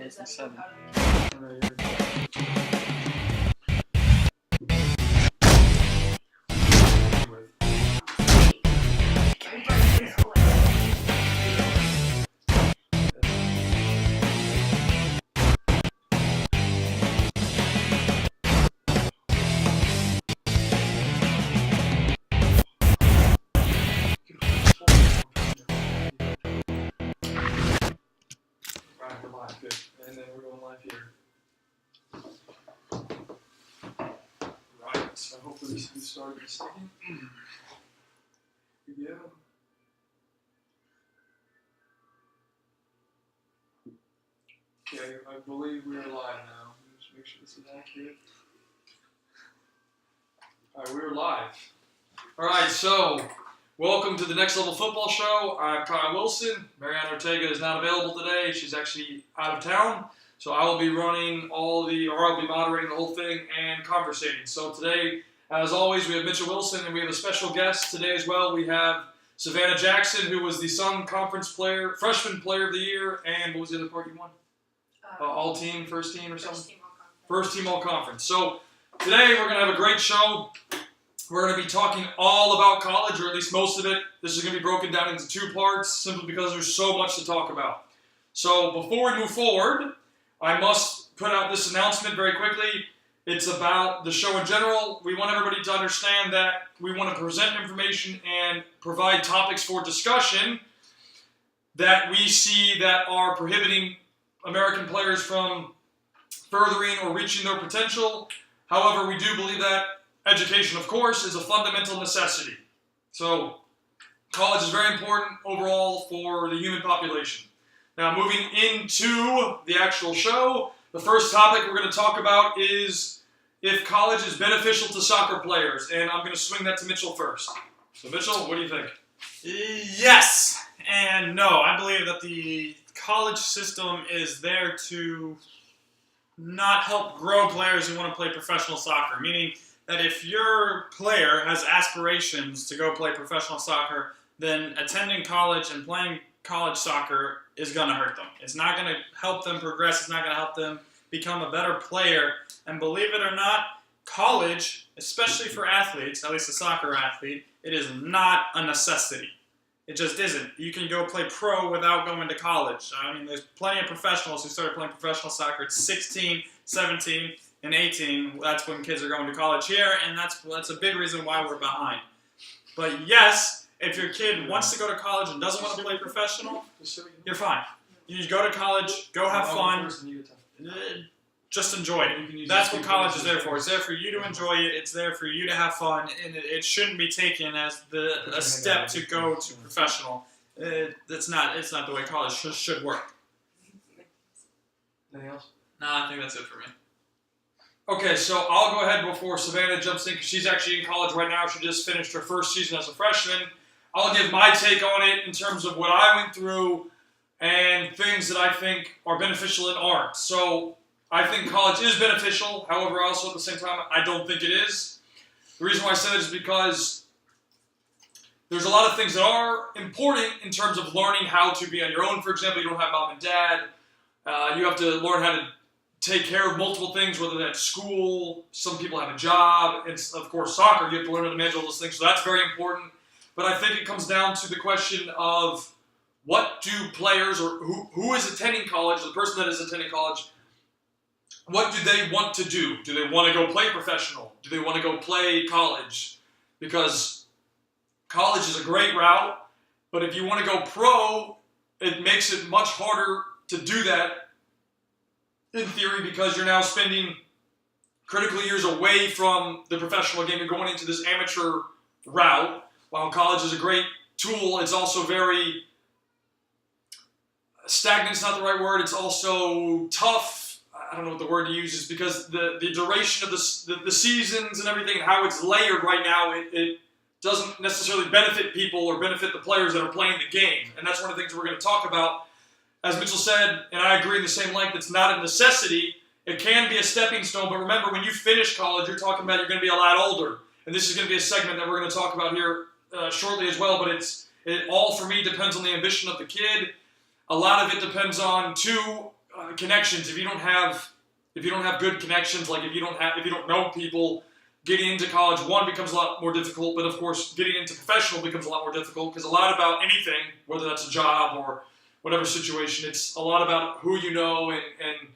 7. Good. And then we're going live here. Right, so hopefully this can start in a second. Here we go. Okay, I believe we are live now. Just make sure this is accurate. Alright, we're live. Alright, so welcome to the Next Level Football Show. I'm Kyle Wilson. Marianne Ortega is not available today. She's actually out of town. So I will be running I'll be moderating the whole thing and conversating. So today, as always, we have Mitchell Wilson and we have a special guest today as well. We have Savannah Jackson, who was the Sun Conference Freshman Player of the Year, and what was the other part you won? All-team, first team or something? First team all-conference. So today we're going to have a great show. We're going to be talking all about college, or at least most of it. This is going to be broken down into 2 parts, simply because there's so much to talk about. So before we move forward, I must put out this announcement very quickly. It's about the show in general. We want everybody to understand that we want to present information and provide topics for discussion that we see that are prohibiting American players from furthering or reaching their potential. However, we do believe that education, of course, is a fundamental necessity. So, college is very important overall for the human population. Now, moving into the actual show, the first topic we're going to talk about is if college is beneficial to soccer players, and I'm going to swing that to Mitchell first. So, Mitchell, what do you think? Yes and no. I believe that the college system is there to not help grow players who want to play professional soccer, meaning that if your player has aspirations to go play professional soccer, then attending college and playing college soccer is going to hurt them. It's not going to help them progress. It's not going to help them become a better player. And believe it or not, college, especially for athletes, at least a soccer athlete, it is not a necessity. It just isn't. You can go play pro without going to college. I mean, there's plenty of professionals who started playing professional soccer at 16, 17, and 18. That's when kids are going to college here, and that's a big reason why we're behind. But yes, if your kid wants to go to college and doesn't want to play professional, you're fine. You go to college, go have fun, just enjoy it. That's what college is there for. It's there for you to enjoy it. It's there for you to have fun, and it shouldn't be taken as a step to go to professional. It's not the way college should work. Anything else? No, I think that's it for me. Okay, so I'll go ahead before Savannah jumps in, because she's actually in college right now. She just finished her first season as a freshman. I'll give my take on it in terms of what I went through and things that I think are beneficial and aren't. So I think college is beneficial. However, also at the same time, I don't think it is. The reason why I say that is because there's a lot of things that are important in terms of learning how to be on your own. For example, you don't have mom and dad. You have to learn how to take care of multiple things, whether that's school, some people have a job, and of course soccer, you have to learn how to manage all those things, so that's very important. But I think it comes down to the question of what do players, or who is attending college, the person that is attending college, what do they want to do? Do they want to go play professional? Do they want to go play college? Because college is a great route, but if you want to go pro, it makes it much harder to do that in theory, because you're now spending critical years away from the professional game and going into this amateur route. While college is a great tool, it's also very stagnant. It's not the right word. It's also tough. I don't know what the word to use is, because the duration of the seasons and everything and how it's layered right now, it doesn't necessarily benefit people or benefit the players that are playing the game. And that's one of the things we're going to talk about. As Mitchell said, and I agree in the same length, it's not a necessity. It can be a stepping stone, but remember, when you finish college, you're talking about you're going to be a lot older. And this is going to be a segment that we're going to talk about here shortly as well, but it all, for me, depends on the ambition of the kid. A lot of it depends on, too, connections. If you don't have good connections, like if you don't know people, getting into college, one, becomes a lot more difficult, but of course getting into professional becomes a lot more difficult because a lot about anything, whether that's a job or whatever situation, it's a lot about who you know and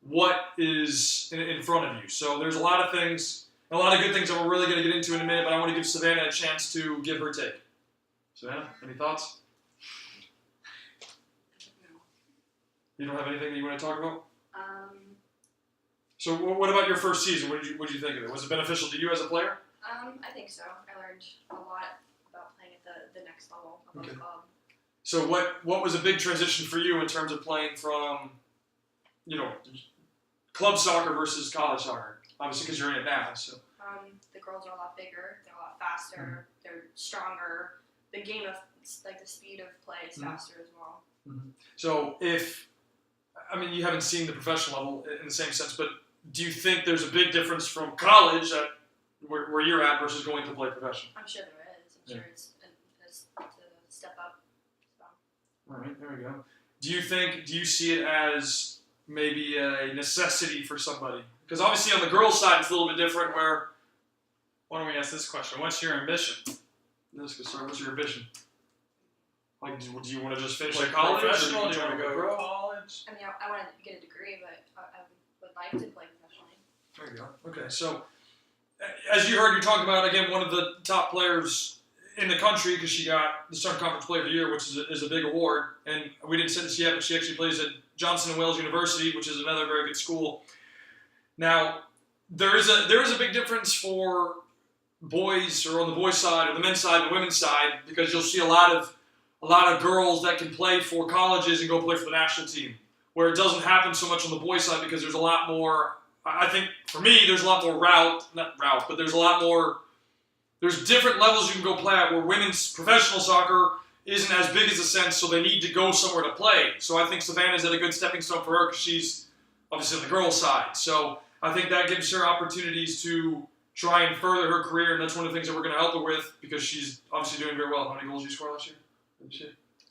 what is in front of you. So there's a lot of things, a lot of good things that we're really going to get into in a minute, but I want to give Savannah a chance to give her take. Savannah, any thoughts? You don't have anything that you want to talk about? So what about your first season? What did you think of it? Was it beneficial to you as a player? I think so. I learned a lot about playing at the next level of the club. So what was a big transition for you in terms of playing from, club soccer versus college soccer? Obviously, because you're in it now. So The girls are a lot bigger. They're a lot faster. They're stronger. The game of the speed of play is faster as well. So you haven't seen the professional level in the same sense, but do you think there's a big difference from college where you're at versus going to play professional? I'm sure there is. I'm sure it's a step up. So. All right, there we go. Do you see it as maybe a necessity for somebody? Because obviously on the girls' side it's a little bit different where... Why don't we ask this question? What's your ambition? Let's go start. What's your ambition? Like, do you want to just finish Like at college? professional? Or Do you want to go pro? to college? I want to get a degree, but I would like to play professionally. There you go. Okay, so as you heard, you're talking about, again, one of the top players in the country because she got the Southern Conference Player of the Year, which is a big award. And we didn't say this yet, but she actually plays at Johnson & Wales University, which is another very good school. Now, there is a big difference for boys, or on the boys' side, or the men's side, and the women's side, because you'll see a lot of girls that can play for colleges and go play for the national team, where it doesn't happen so much on the boys' side because there's a lot more. I think for me, there's a lot more but there's a lot more. There's different levels you can go play at where women's professional soccer isn't as big as a sense, so they need to go somewhere to play. So I think Savannah's at a good stepping stone for her because she's obviously on the girls' side. So I think that gives her opportunities to try and further her career, and that's one of the things that we're going to help her with because she's obviously doing very well. How many goals did you score last year?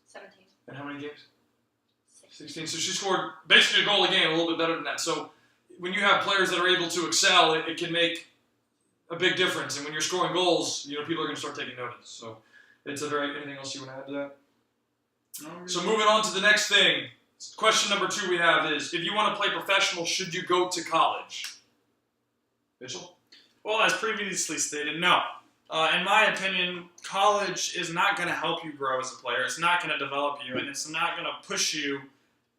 17. And how many games? 16. So she scored basically a goal a game, a little bit better than that. So when you have players that are able to excel, it can make a big difference. And when you're scoring goals, people are going to start taking notice. So it's anything else you want to add to that? No, so moving on to the next thing. Question number 2 we have is, if you want to play professional, should you go to college? Mitchell? Well, as previously stated, no. In my opinion, college is not going to help you grow as a player. It's not going to develop you, and it's not going to push you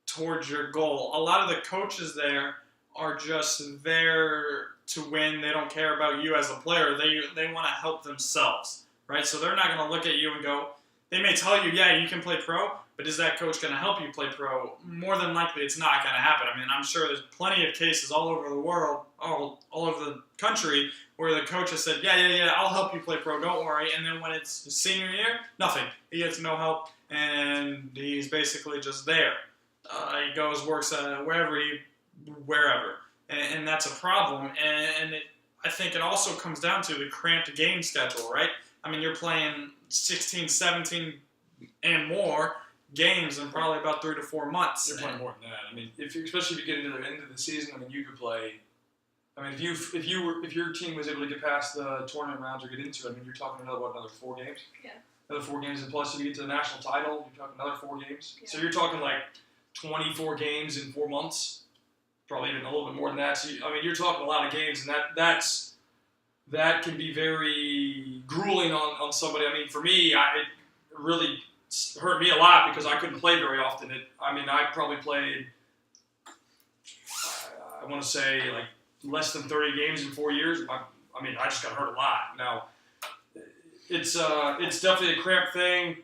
towards your goal. A lot of the coaches there are just there to win. They don't care about you as a player. They want to help themselves, right? So they're not going to look at you and go, they may tell you, yeah, you can play pro, but is that coach going to help you play pro? More than likely, it's not going to happen. I mean, I'm sure there's plenty of cases all over the world, all over the country, where the coach has said, yeah, I'll help you play pro, don't worry. And then when it's his senior year, nothing. He gets no help, and he's basically just there. He goes, works wherever. And that's a problem. And I think it also comes down to the cramped game schedule, right? I mean, you're playing 16, 17, and more games in probably about 3 to 4 months. You're playing more than that. I mean, especially if you get into the end of the season, I mean, you could play. I mean, if your team was able to get past the tournament rounds or get into it, I mean, you're talking another 4 games. Yeah. Another 4 games, and plus if you get to the national title, you're talking another 4 games. Yeah. So you're talking like 24 games in 4 months, probably even a little bit more than that. So you're talking a lot of games, and that can be very grueling on somebody. I mean, for me, it really hurt me a lot because I couldn't play very often. I probably played, I want to say, like less than 30 games in 4 years. I just got hurt a lot. Now, it's definitely a cramped thing.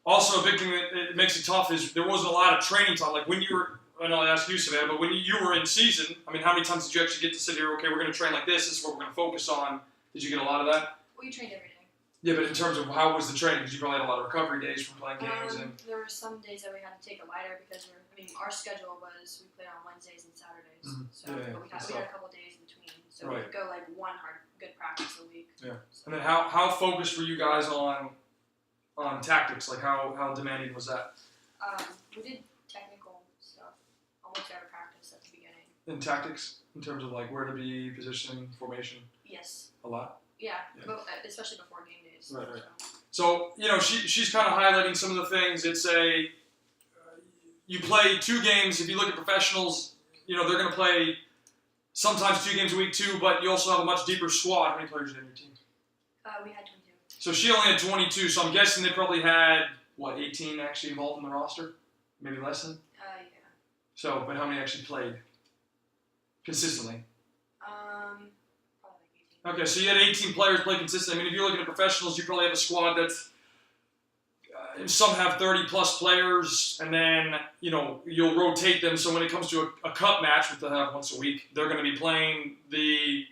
Also, a big thing that it makes it tough is there wasn't a lot of training time. Like when you were, and I'll ask you, Savannah, but when you were in season, I mean, how many times did you actually get to sit here, okay, we're going to train like this is what we're going to focus on. Did you get a lot of that? We trained every day. Yeah, but in terms of how was the training? Because you probably had a lot of recovery days from playing games. There were some days that we had to take it lighter because our schedule was we played on Wednesdays and Saturdays. Mhm. So Yeah, we had a couple days in between. So Right. we would go like one good practice a week. Yeah. So. And then how focused were you guys on tactics? Like how demanding was that? We did technical stuff almost every in tactics in terms of like where to be, positioning, formation? Yes. A lot. Yeah, Yeah. but especially before game days. Right, right. So. So she's kind of highlighting some of the things. It's you play 2 games. If you look at professionals, they're going to play sometimes 2 games a week too, but you also have a much deeper squad. How many players are in your team? We had 22. So she only had 22, so I'm guessing they probably had, 18 actually involved in the roster? Maybe less than? Yeah. So, but how many actually played consistently? Probably like 18. Okay, so you had 18 players play consistently. I mean, if you're looking at professionals, you probably have a squad that's, some have 30-plus players, and then, you'll rotate them. So when it comes to a cup match, which they'll have once a week, they're going to be playing the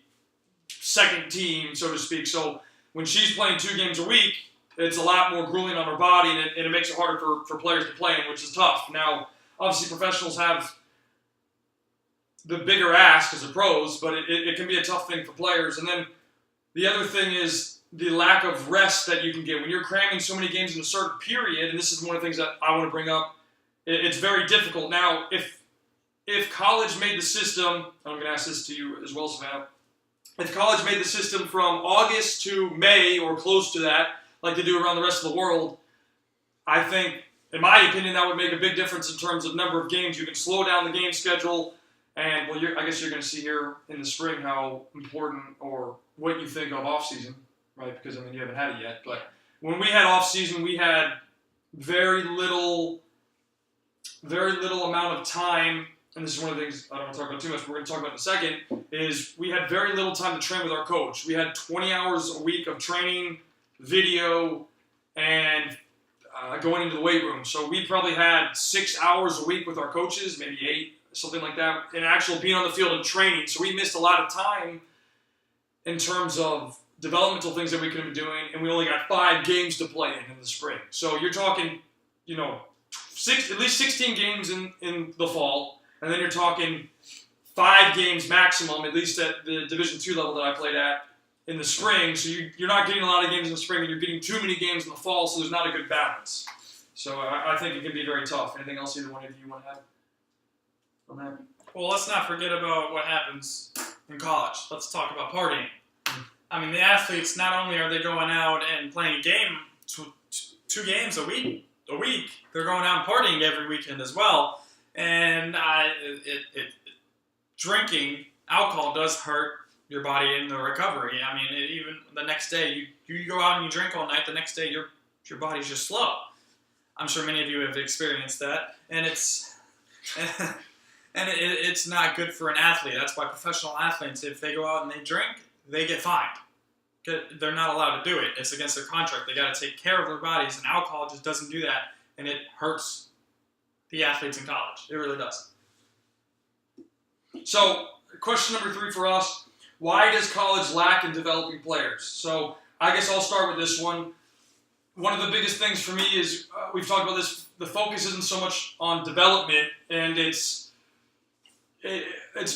second team, so to speak. So when she's playing 2 games a week, it's a lot more grueling on her body, and it makes it harder for players to play in, which is tough. Now, obviously, professionals have the bigger ask as the pros, but it can be a tough thing for players. And then the other thing is the lack of rest that you can get. When you're cramming so many games in a certain period, and this is one of the things that I want to bring up, it's very difficult. Now, if college made the system, I'm going to ask this to you as well, Savannah, if college made the system from August to May or close to that, like they do around the rest of the world, I think, in my opinion, that would make a big difference in terms of number of games. You can slow down the game schedule, and I guess you're going to see here in the spring how important or what you think of off-season, right? Because, you haven't had it yet. But when we had off-season, we had very little amount of time, and this is one of the things I don't want to talk about too much, but we're going to talk about in a second, is we had very little time to train with our coach. We had 20 hours a week of training, video, and going into the weight room. So we probably had 6 hours a week with our coaches, maybe 8, something like that, and actual being on the field and training. So we missed a lot of time in terms of developmental things that we could have been doing, and we only got 5 games to play in the spring. So you're talking, at least 16 games in the fall, and then you're talking 5 games maximum, at least at the Division II level that I played at, in the spring. So you're not getting a lot of games in the spring, and you're getting too many games in the fall, so there's not a good balance. So I think it can be very tough. Anything else either one of you want to add on that? Well, let's not forget about what happens in college. Let's talk about partying. The athletes, not only are they going out and playing a game, 2 games a week, they're going out and partying every weekend as well. And drinking alcohol does hurt your body in the recovery. Even the next day, you go out and you drink all night, the next day your body's just slow. I'm sure many of you have experienced that, and it's not good for an athlete. That's why professional athletes, if they go out and they drink, they get fined. They're not allowed to do it. It's against their contract. They got to take care of their bodies, and alcohol just doesn't do that, and it hurts the athletes in college. It really does. So, question number 3 for us. Why does college lack in developing players? So, I guess I'll start with this one. One of the biggest things for me is, we've talked about this, the focus isn't so much on development, and it's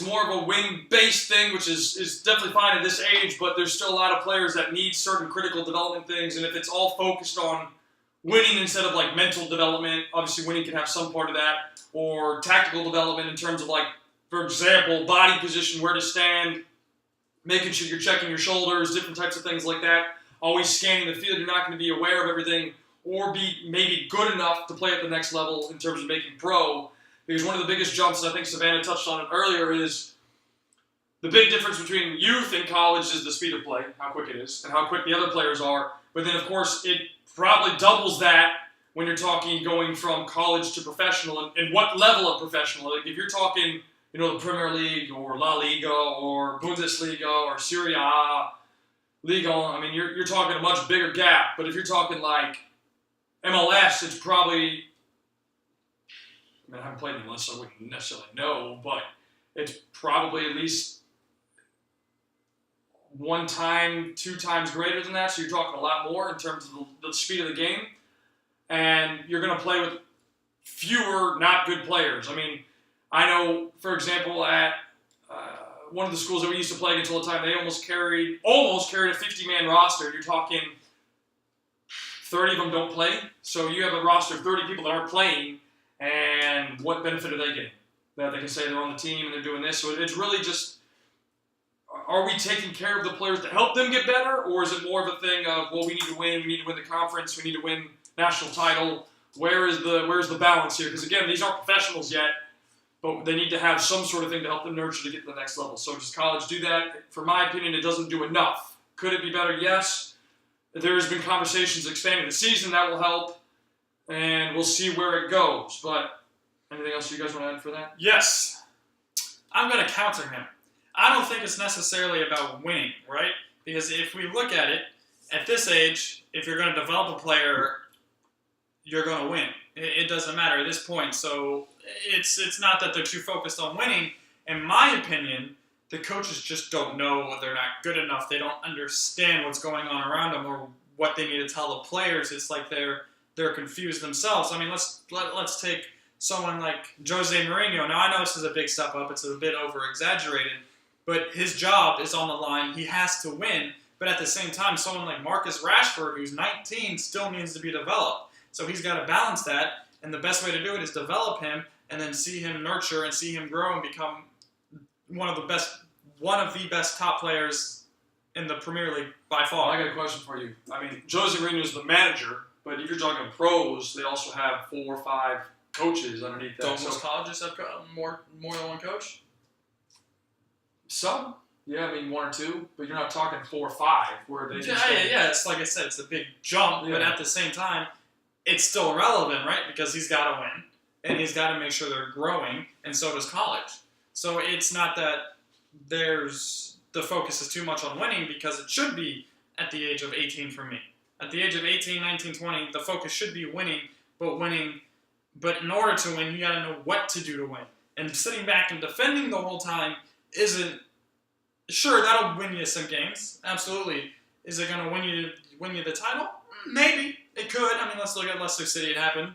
more of a wing-based thing, which is definitely fine at this age, but there's still a lot of players that need certain critical development things, and if it's all focused on winning instead of mental development, obviously winning can have some part of that, or tactical development in terms of for example, body position, where to stand, making sure you're checking your shoulders, different types of things like that, always scanning the field. You're not going to be aware of everything or be maybe good enough to play at the next level in terms of making pro. Because one of the biggest jumps, and I think Savannah touched on it earlier, is the big difference between youth and college is the speed of play, how quick it is, and how quick the other players are. But then, of course, it probably doubles that when you're talking going from college to professional, and what level of professional. If you're talking, the Premier League or La Liga or Bundesliga or Serie A, Liga, you're talking a much bigger gap. But if you're talking MLS, it's probably, I haven't played MLS, so I wouldn't necessarily know, but it's probably at least 1 time, 2 times greater than that. So you're talking a lot more in terms of the speed of the game. And you're going to play with fewer not good players. I know, for example, at one of the schools that we used to play against all the time, they almost carried a 50-man roster. You're talking 30 of them don't play. So you have a roster of 30 people that aren't playing, and what benefit are they getting? that they can say they're on the team and they're doing this. So it's really just, are we taking care of the players to help them get better, or is it more of a thing of, well, we need to win the conference, we need to win national title? Where's the balance here? Because again, these aren't professionals yet, but they need to have some sort of thing to help them nurture to get to the next level. So does college do that? For my opinion, it doesn't do enough. Could it be better? Yes. There has been conversations expanding the season. That will help, and we'll see where it goes. But anything else you guys want to add for that? Yes. I'm going to counter him. I don't think it's necessarily about winning, right? Because if we look at it, at this age, if you're going to develop a player, you're going to win. It doesn't matter at this point. So it's not that they're too focused on winning. In my opinion, the coaches just don't know, they're not good enough. They don't understand what's going on around them or what they need to tell the players. It's like they're confused themselves. I mean, let's take someone like Jose Mourinho. Now, I know this is a big step up. It's a bit over-exaggerated. But his job is on the line. He has to win. But at the same time, someone like Marcus Rashford, who's 19, still needs to be developed. So he's got to balance that. And the best way to do it is develop him and then see him nurture and see him grow and become one of the best top players in the Premier League by far. I got a question for you. I mean, Jose Mourinho is the manager, but if you're talking pros, they also have 4 or 5 coaches underneath that. Don't most colleges have more than one coach? Some. Yeah, I mean 1 or 2, but you're not talking 4 or 5 where they just yeah. It's like I said, it's a big jump, but at the same time, it's still relevant, right? Because he's got to win, and he's got to make sure they're growing, and so does college. So it's not that the focus is too much on winning, because it should be at the age of 18 for me. At the age of 18, 19, 20, the focus should be winning. But in order to win, you got to know what to do to win. And sitting back and defending the whole time isn't. Sure, that'll win you some games. Absolutely. Is it going to win you the title? Maybe. It could. I mean, let's look at Leicester City. It happened.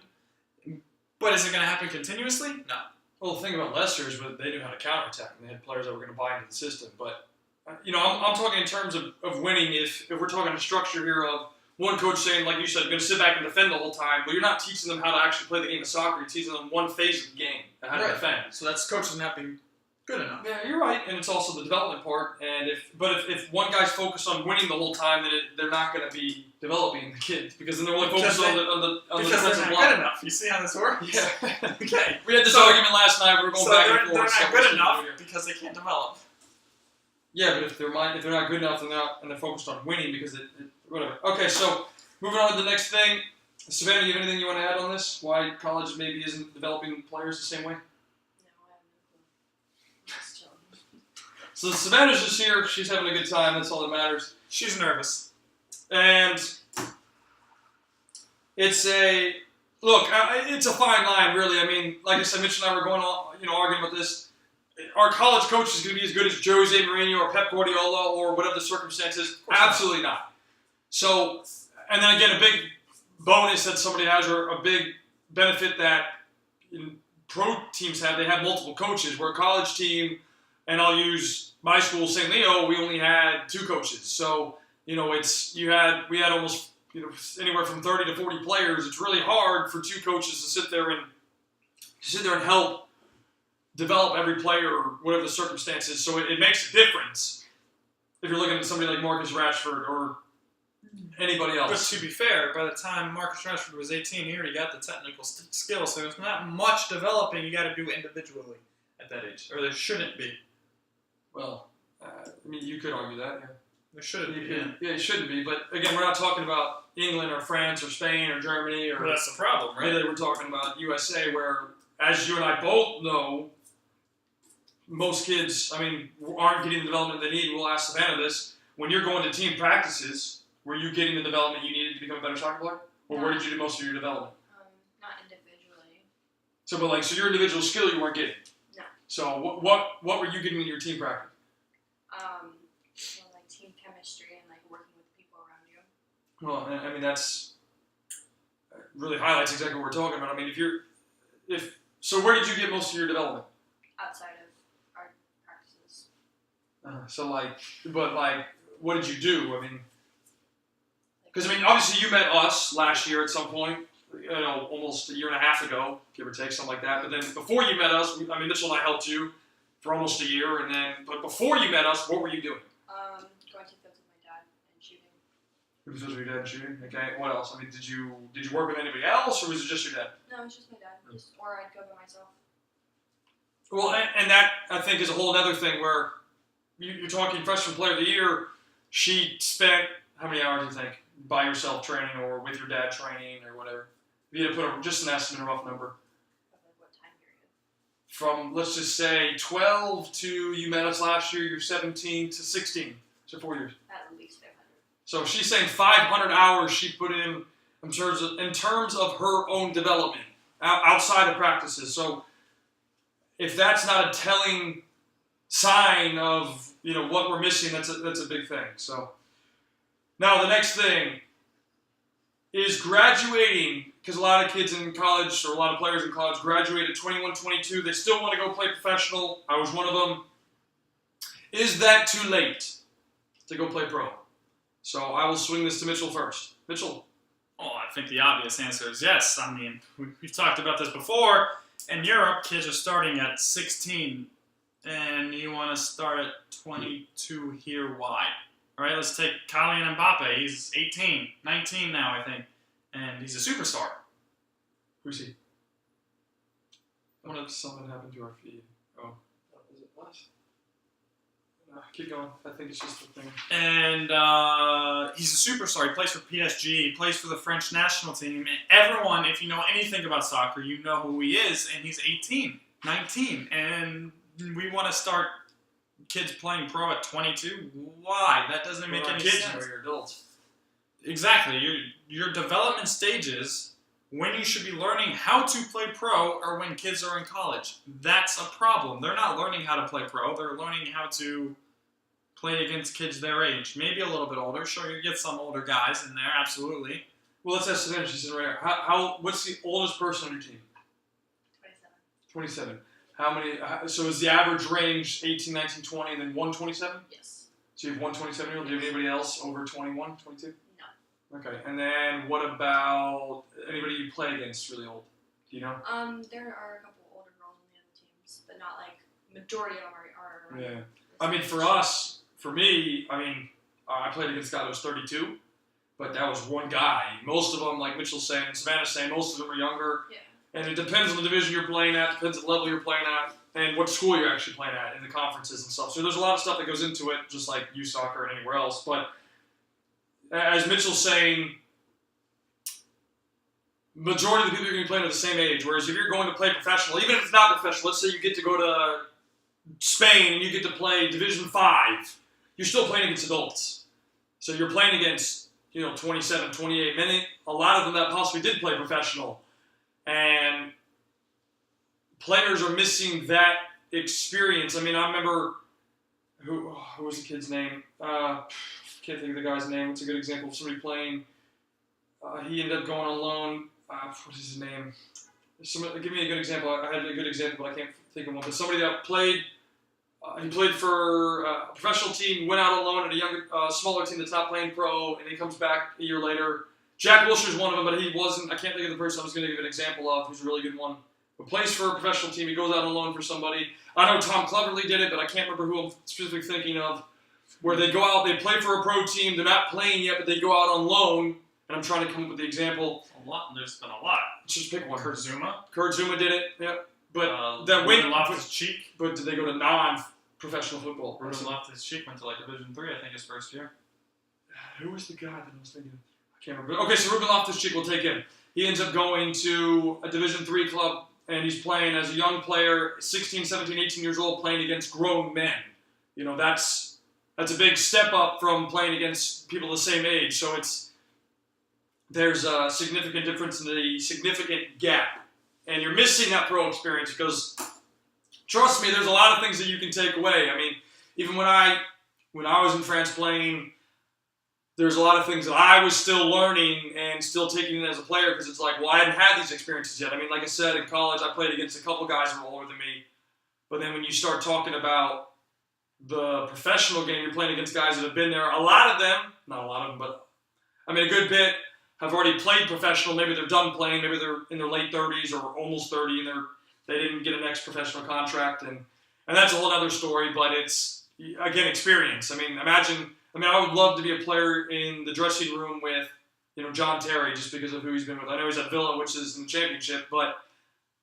But is it going to happen continuously? No. Well, the thing about Leicester is that they knew how to counterattack, and they had players that were going to buy into the system. But, I'm talking in terms of winning. If we're talking a structure here of one coach saying, like you said, you're going to sit back and defend the whole time, but you're not teaching them how to actually play the game of soccer. You're teaching them one phase of the game, and how to defend. So that's coaches not being good enough. Yeah, you're right, and it's also the development part. And if one guy's focused on winning the whole time, then they're not going to be developing the kids, because then they're only focused on the because defensive they're not line. good enough. You see how this works? Yeah. Okay. We had this argument last night. We were going back and forth. They're not good enough because they can't develop. Yeah, but if they're not good enough, and they're focused on winning because whatever. Okay, so moving on to the next thing. Savannah, do you have anything you want to add on this? Why college maybe isn't developing players the same way? So Savannah's just here. She's having a good time. That's all that matters. She's nervous. And it's a fine line, really. I mean, like I said, Mitch and I were going on, arguing about this. Are college coaches going to be as good as Jose Mourinho or Pep Guardiola or whatever the circumstances? Absolutely not. So, and then again, a big bonus that somebody has, or a big benefit that pro teams have, they have multiple coaches. Where a college team, and I'll use my school, St. Leo, we only had 2 coaches. So, we had almost, anywhere from 30 to 40 players. It's really hard for 2 coaches to sit there and help develop every player or whatever the circumstances. So it makes a difference if you're looking at somebody like Marcus Rashford or anybody else. But to be fair, by the time Marcus Rashford was 18, he already got the technical skills, so there's not much developing you got to do individually at that age, or there shouldn't be. Well, you could argue that, yeah. There shouldn't be. Yeah, it shouldn't be. But again, we're not talking about England or France or Spain or Germany or. Well, that's the problem, right? We're talking about USA, where, as you and I both know, most kids, aren't getting the development they need. We'll ask Savannah this. When you're going to team practices, were you getting the development you needed to become a better soccer player? Or where did you do most of your development? Not individually. So your individual skill you weren't getting? No. So what were you getting in your team practice? Like team chemistry and like working with people around you. Well, that's really highlights exactly what we're talking about. So where did you get most of your development? Outside of our practices. What did you do? Because obviously you met us last year at some point. almost a year and a half ago, give or take, something like that. But then before you met us, Mitchell and I helped you for almost a year, but before you met us, what were you doing? Going to fields with my dad and shooting. It was just your dad shooting. Okay. What else? I mean, did you work with anybody else, or was it just your dad? No, it's just my dad. Or I'd go by myself. Well, and that I think is a whole other thing where you're talking freshman player of the year. She spent how many hours do you think by yourself training or with your dad training or whatever? If you had to put just an estimate, a rough number. What time period? From, let's just say, 12 to, you met us last year, you're 17 to 16. So 4 years. At least 500. So she's saying 500 hours she put in terms of her own development outside of practices. So if that's not a telling sign of what we're missing, that's a big thing. So now the next thing is graduating, because a lot of kids in college or a lot of players in college graduate at 21, 22. They still want to go play professional. I was one of them. Is that too late to go play pro? So I will swing this to Mitchell first. Mitchell. Oh, I think the obvious answer is yes. I mean, we've talked about this before. In Europe, kids are starting at 16, and you want to start at 22 here. Why? All right, let's take Kylian Mbappe. He's 18, 19 now, I think, and he's a superstar. Who's he? I wonder if something happened to our feed. Oh, is it what? Keep going. I think it's just a thing. And he's a superstar. He plays for PSG. He plays for the French national team. And everyone, if you know anything about soccer, you know who he is. And he's 18, 19. And we want to start kids playing pro at 22? Why? That doesn't make any kids, sense. You're adults. Exactly. Your development stages, when you should be learning how to play pro, or when kids are in college. That's a problem. They're not learning how to play pro. They're learning how to play against kids their age. Maybe a little bit older. Sure, you get some older guys in there, absolutely. Well, let's ask Savannah. She's sitting right here. What's the oldest person on your team? 27. 27. How many? So is the average range 18, 19, 20, and then 127? Yes. So you have 127-year-old. Do you have anybody else over 21, 22? No. Okay. And then what about anybody you play against really old? Do you know? There are a couple older girls on the other teams, but not like majority of them are Yeah. I mean, for me, I played against a guy that was 32, but that was one guy. Most of them, like Mitchell's saying, Savannah's saying, most of them are younger. Yeah. And it depends on the division you're playing at, depends on the level you're playing at, and what school you're actually playing at in the conferences and stuff. So there's a lot of stuff that goes into it, just like youth soccer and anywhere else. But as Mitchell's saying, majority of the people you're going to be playing are the same age. Whereas if you're going to play professional, even if it's not professional, let's say you get to go to Spain and you get to play Division 5, you're still playing against adults. So you're playing against, 27, 28 minutes. A lot of them that possibly did play professional. And players are missing that experience. I mean, I remember, who was the kid's name? Can't think of the guy's name. It's a good example of somebody playing. He ended up going on loan. What is his name? Give me a good example. I had a good example, but I can't think of one. But somebody that played, he played for a professional team, went out on loan at a younger, smaller team that's not playing pro, and he comes back a year later. Jack Wilshere's one of them, but he wasn't. I can't think of the person I was going to give an example of who's a really good one. But plays for a professional team. He goes out on loan for somebody. I know Tom Cleverly did it, but I can't remember who I'm specifically thinking of. Where they go out, they play for a pro team. They're not playing yet, but they go out on loan. And I'm trying to come up with the example. A lot. There's been a lot. Just pick one. Kurt Zuma. Kurt Zuma did it. Yeah. But Ruben Loftus-Cheek. But did they go to non-professional football? Ruben Loftus-Cheek went to Division 3, I think, his first year. Who was the guy that I was thinking of? I can't remember. Okay, so Ruben Loftus-Cheek, will take him. He ends up going to a Division 3 club, and he's playing as a young player, 16, 17, 18 years old, playing against grown men. That's a big step up from playing against people the same age. So there's a significant difference in the significant gap. And you're missing that pro experience because, trust me, there's a lot of things that you can take away. I mean, even when I was in France playing, there's a lot of things that I was still learning and still taking in as a player because it's like, well, I hadn't had these experiences yet. I mean, like I said, in college, I played against a couple guys who were older than me. But then when you start talking about the professional game, you're playing against guys that have been there. A lot of them, not a lot of them, but a good bit, have already played professional. Maybe they're done playing. Maybe they're in their late 30s or almost 30, and they didn't get a next professional contract, and that's a whole other story. But it's again experience. I mean, I would love to be a player in the dressing room with John Terry just because of who he's been with. I know he's at Villa, which is in the championship, but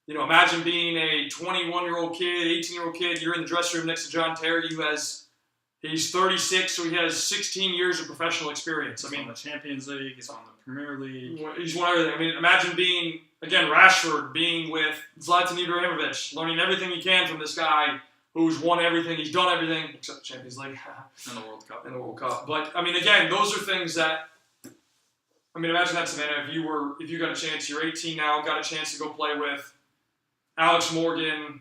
imagine being a 21-year-old kid, 18-year-old kid. You're in the dressing room next to John Terry. He's 36, so he has 16 years of professional experience. He's won the Champions League. He's won the Premier League. He's won everything. I mean, imagine being, again, Rashford, being with Zlatan Ibrahimovic, learning everything you can from this guy who's won everything. He's done everything except the Champions League and the And World Cup. the World Cup. But, I mean, again, those are things that, imagine that, Savannah, if you got a chance, you're 18 now, got a chance to go play with Alex Morgan,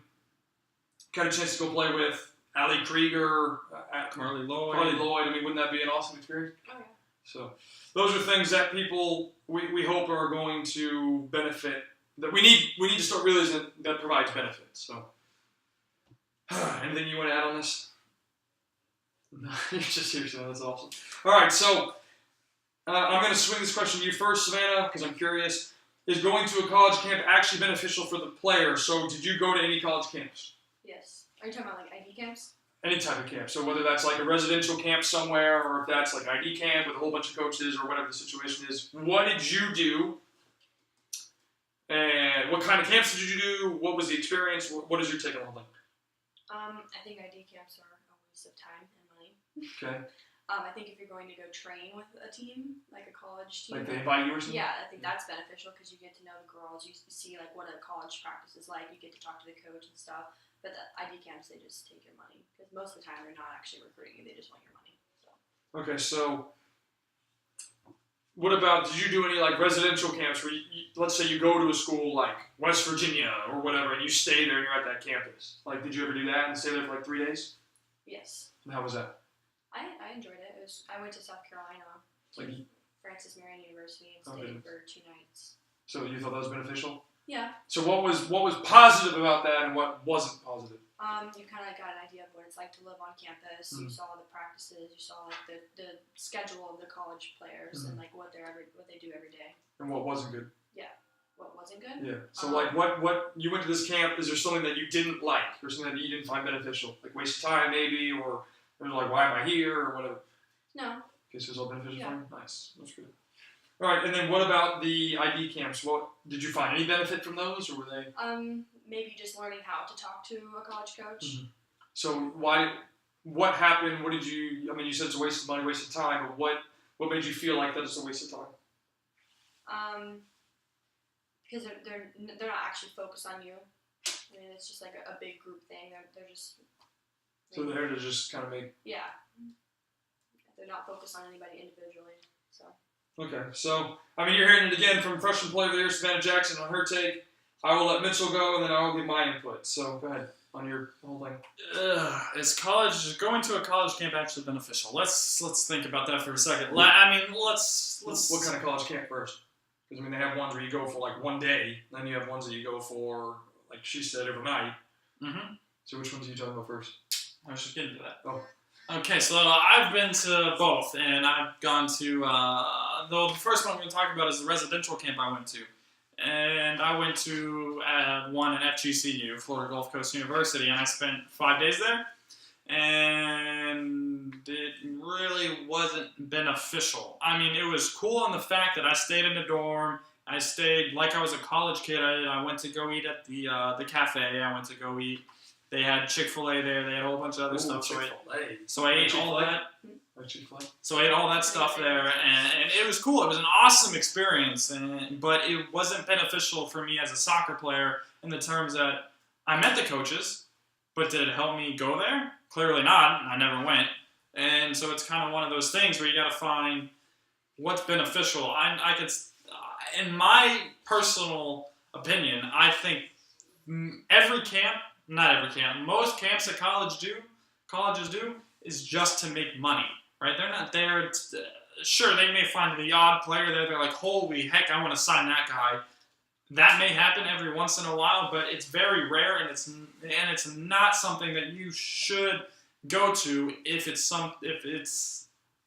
got a chance to go play with Ali Krieger, Carly Lloyd. I mean, wouldn't that be an awesome experience? Oh, yeah. So those are things that people we hope are going to benefit. That we need to start realizing that provides benefits. So anything you want to add on this? No, you're just here, so that's awesome. All right, so I'm going to swing this question to you first, Savannah, because I'm curious. Is going to a college camp actually beneficial for the player? So did you go to any college camps? Yes. Are you talking about like ID camps? Any type of camp. So whether that's like a residential camp somewhere or if that's like ID camp with a whole bunch of coaches or whatever the situation is, what did you do? And what kind of camps did you do? What was the experience? What is your take on all that? I think ID camps are a waste of time and money. Okay. I think if you're going to go train with a team, like a college team. Like they invite you or something? Yeah, I think that's beneficial because you get to know the girls. You see like what a college practice is like. You get to talk to the coach and stuff. But the ID camps, they just take your money because most of the time they're not actually recruiting you. They just want your money. So. Okay, so what about, did you do any like residential camps where let's say you go to a school like West Virginia or whatever and you stay there and you're at that campus? Like, did you ever do that and stay there for like 3 days? Yes. And how was that? I enjoyed it. I went to South Carolina, to Like, Francis Marion University, and Okay. stayed for 2 nights. so you thought that was beneficial? Yeah. So what was positive about that and what wasn't positive? You kind of got an idea of what it's like to live on campus. You saw the practices. You saw like the schedule of the college players and like what they do every day. And what wasn't good? What wasn't good? Yeah. So like what you went to this camp, is there something that you didn't like or something that you didn't find beneficial? Like waste of time maybe or like why am I here or whatever? No. Okay, so it was all beneficial Yeah. for you? Nice. That's good. All right, and then what about the ID camps? What did you find any benefit from those or were they Maybe just learning how to talk to a college coach. So what happened? What did you you said it's a waste of money, waste of time, but what made you feel like that it's a waste of time? Because they're not actually focused on you. I mean, it's just like a big group thing. They're just. So they're to just kind of make. Yeah. They're not focused on anybody individually. So. Okay, so you're hearing it again from freshman player of the year, Savannah Jackson, on her take. I will let Mitchell go, and then I will give my input. So go ahead on your whole thing. Is going to a college camp actually beneficial? Let's think about that for a second. Let's. What kind of college camp first? Because they have ones where you go for like 1 day, then you have ones that you go for, like she said, overnight. Mm-hmm. So which ones are you talking about first? I was just getting to that. Oh. Okay, so I've been to both, and I've gone to, though the first one I'm going to talk about is the residential camp I went to. And I went to one at FGCU, Florida Gulf Coast University, and I spent 5 days there. And it really wasn't beneficial. It was cool in the fact that I stayed in the dorm. I stayed like I was a college kid. I went to go eat at the cafe. I went to go eat. They had Chick-fil-A there. They had a whole bunch of other stuff. So I ate all that. So I ate all that stuff there, and it was cool. It was an awesome experience, but it wasn't beneficial for me as a soccer player in the terms that I met the coaches, but did it help me go there? Clearly not. I never went. And so it's kind of one of those things where you got to find what's beneficial. I could, in my personal opinion, I think most camps that colleges do, is just to make money, right? They're not there. Sure, they may find the odd player there. They're like, holy heck, I want to sign that guy. That may happen every once in a while, but it's very rare, and it's not something that you should go to if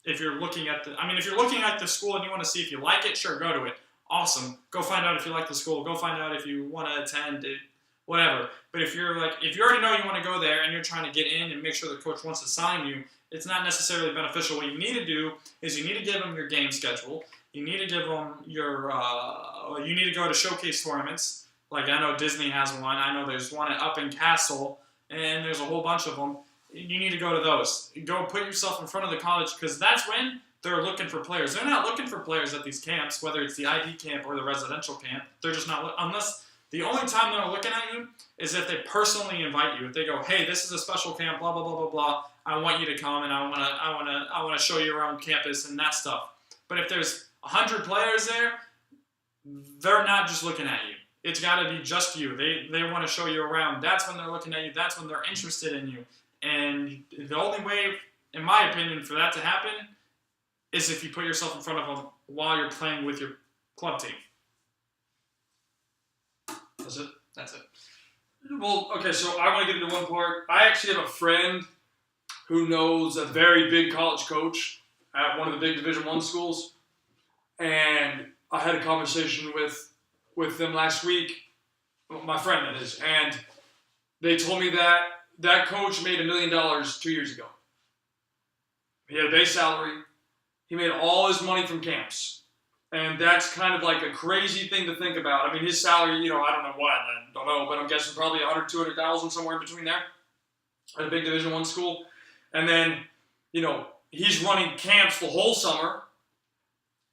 if you're looking at if you're looking at the school and you want to see if you like it, sure, go to it. Awesome. Go find out if you like the school. Go find out if you want to attend it, whatever. But if you already know you want to go there and you're trying to get in and make sure the coach wants to sign you, it's not necessarily beneficial. What you need to do is you need to give them your game schedule. You need to give them you need to go to showcase tournaments. Like I know Disney has one. I know there's one up in Castle, and there's a whole bunch of them. You need to go to those. Go put yourself in front of the college because that's when they're looking for players. They're not looking for players at these camps, whether it's the ID camp or the residential camp. They're just not unless the only time they're looking at you is if they personally invite you. If they go, hey, this is a special camp, blah blah blah blah blah. I want you to come and I wanna show you around campus and that stuff. But if there's 100 players there, they're not just looking at you. It's got to be just you. They want to show you around. That's when they're looking at you. That's when they're interested in you. And the only way, in my opinion, for that to happen is if you put yourself in front of them while you're playing with your club team. That's it. That's it. Well, okay, so I want to get into one part. I actually have a friend who knows a very big college coach at one of the big Division I schools. And I had a conversation with them last week, my friend that is, and they told me that coach made $1 million 2 years ago. He had a base salary. He made all his money from camps. And that's kind of like a crazy thing to think about. I mean, his salary, I don't know, but I'm guessing probably 100, 200,000, somewhere in between there at a big Division I school. And then, he's running camps the whole summer,